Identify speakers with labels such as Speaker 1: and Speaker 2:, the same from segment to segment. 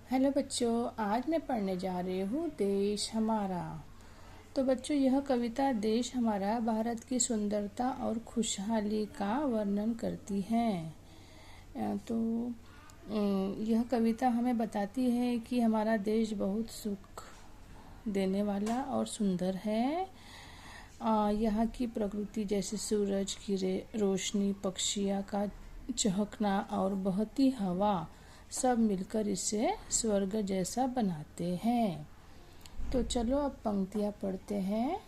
Speaker 1: Hello बच्चों, आज मैं पढ़ने जा रही हूँ देश हमारा। तो बच्चों, यह कविता देश हमारा भारत की सुंदरता और खुशहाली का वर्णन करती है। तो यह कविता हमें बताती है कि हमारा देश बहुत सुख देने वाला और सुंदर है। यहाँ की प्रकृति जैसे सूरज की रोशनी, पक्षियों का चहकना और बहती हवा सब मिलकर इसे स्वर्ग जैसा बनाते हैं। तो चलो अब पंक्तियाँ पढ़ते हैं।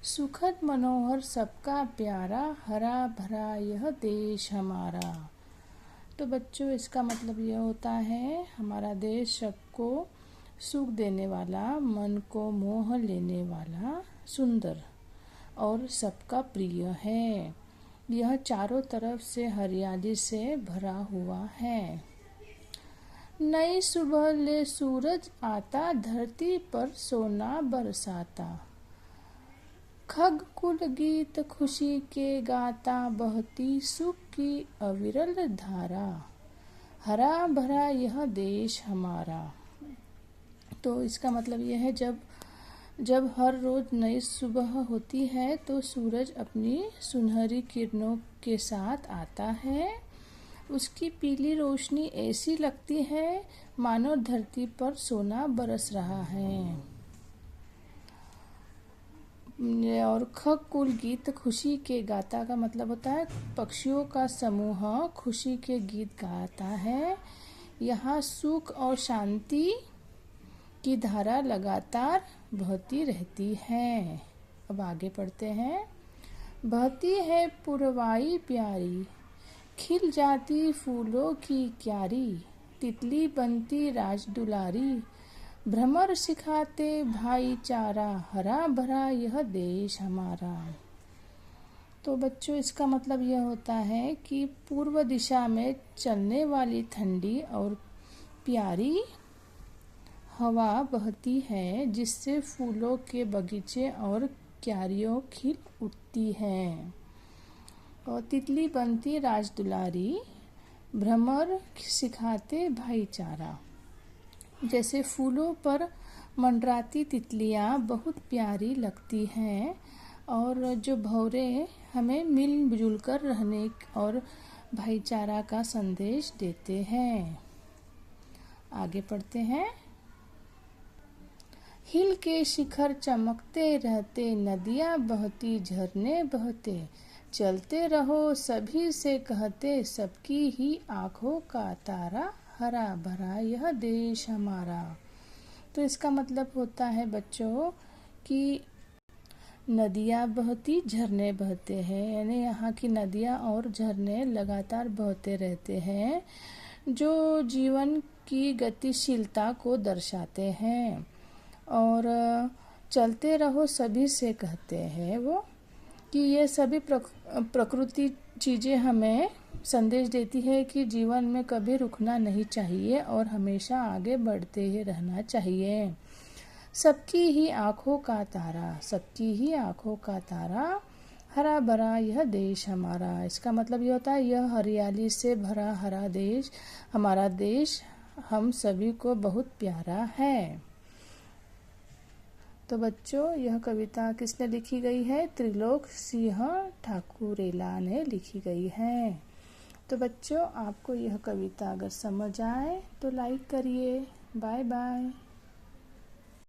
Speaker 1: सुखद मनोहर सबका प्यारा, हरा भरा यह देश हमारा। तो बच्चों, इसका मतलब यह होता है हमारा देश सबको सुख देने वाला, मन को मोह लेने वाला, सुंदर और सबका प्रिय है। यह चारों तरफ से हरियाली से भरा हुआ है। नई सुबह ले सूरज आता, धरती पर सोना बरसाता। खग कुल गीत खुशी के गाता, बहती सुख की अविरल धारा। हरा भरा यह देश हमारा। तो इसका मतलब यह है जब हर रोज नई सुबह होती है तो सूरज अपनी सुनहरी किरणों के साथ आता है। उसकी पीली रोशनी ऐसी लगती है मानो धरती पर सोना बरस रहा है। और खग कुल गीत खुशी के गाता का मतलब होता है पक्षियों का समूह खुशी के गीत गाता है। यहाँ सुख और शांति की धारा लगातार बहती रहती है। अब आगे पढ़ते हैं। बहती है पुरवाई प्यारी, खिल जाती फूलों की क्यारी। तितली बनती राज दुलारी, भ्रमर सिखाते भाईचारा। हरा भरा यह देश हमारा। तो बच्चों, इसका मतलब यह होता है कि पूर्व दिशा में चलने वाली ठंडी और प्यारी हवा बहती है, जिससे फूलों के बगीचे और क्यारियों खिल उठती हैं। और तितली बनती राजदुलारी, भ्रमर सिखाते भाईचारा। जैसे फूलों पर मंडराती तितलियां बहुत प्यारी लगती हैं और जो भौरे हमें मिलजुल कर रहने और भाईचारा का संदेश देते हैं। आगे पढ़ते हैं। हिल के शिखर चमकते रहते, नदियां बहती झरने बहते। चलते रहो सभी से कहते, सबकी ही आंखों का तारा। हरा भरा यह देश हमारा। तो इसका मतलब होता है बच्चों कि नदियां बहती झरने बहते हैं, यानी यहाँ की नदियां और झरने लगातार बहते रहते हैं, जो जीवन की गतिशीलता को दर्शाते हैं। और चलते रहो सभी से कहते हैं वो कि ये सभी प्रकृति चीज़ें हमें संदेश देती है कि जीवन में कभी रुकना नहीं चाहिए और हमेशा आगे बढ़ते ही रहना चाहिए। सबकी ही आंखों का तारा, सबकी ही आंखों का तारा। हरा भरा यह देश हमारा। इसका मतलब ये होता है यह हरियाली से भरा हरा देश, हमारा देश हम सभी को बहुत प्यारा है। तो बच्चों, यह कविता किसने लिखी गई है? त्रिलोक सिंह ठाकुरेला ने लिखी गई है। तो बच्चों, आपको यह कविता अगर समझ आए तो लाइक करिए। Bye bye.